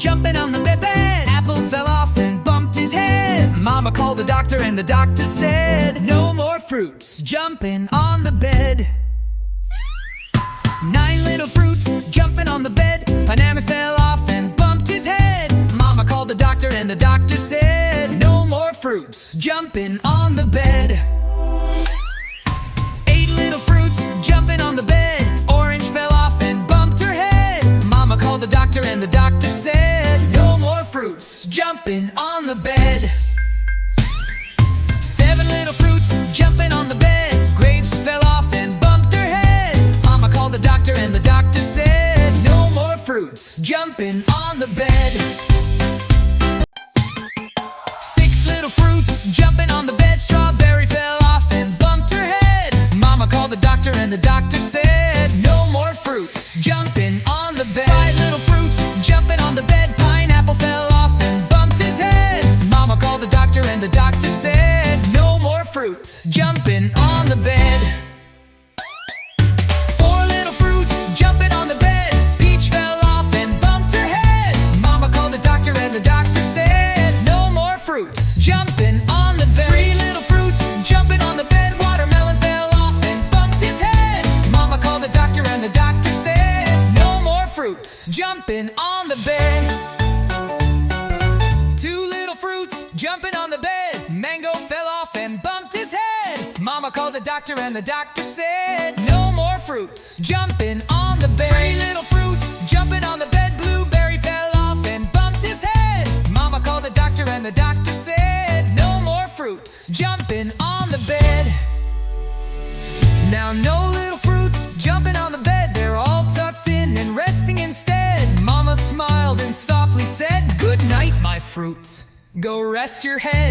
jumping on the bed. Apple fell off and bumped his head. Mama called the doctor and the doctor said, no more fruits jumping on the bed. 9 little fruits jumping on the bed. Pineapple fell off and bumped his head. Mama called the doctor and the doctor said, no more fruits jumping on the bed. 8 little fruits jumping on the bed. Orange fell off and bumped her head. Mama called the doctor and the doctor said, no more fruits jumping on the bed. 7 little fruits jumping on the bed. Grapes fell off and bumped her head. Mama called the doctor and the doctor said, no more fruits jumping on the bed. 6 little fruits jumping on the bed. Strawberry fell off and bumped her head. Mama called the doctor and the doctor said, no more fruits jumping on the bed. 5 little fruits jumping on the bed. Pineapple fell off and bumped his head. Mama called the doctor and the doctor said, no more fruits jumping on the bed. 4 little fruits jumping on the bed. Peach fell off and bumped her head. Mama called the doctor and the doctor said, no more fruits jumping on the bed. 3 little fruits jumping on the bed. Watermelon fell off and bumped his head. Mama called the doctor and the doctor said, no more fruits jumping on the bed. 2 little fruits jumping on the bed. Mango fell off and bumped his head. Mama called the doctor and the doctor said, no more fruits jumping on the bed. 3 little fruits jumping on the bed. Blueberry fell off and bumped his head. Mama called the doctor and the doctor said, no more fruits jumping on the bed. Now no little fruits jumping on the bed. They're all tucked in and resting instead. Mama smiled and softly said, good night, my fruits. Go rest your head.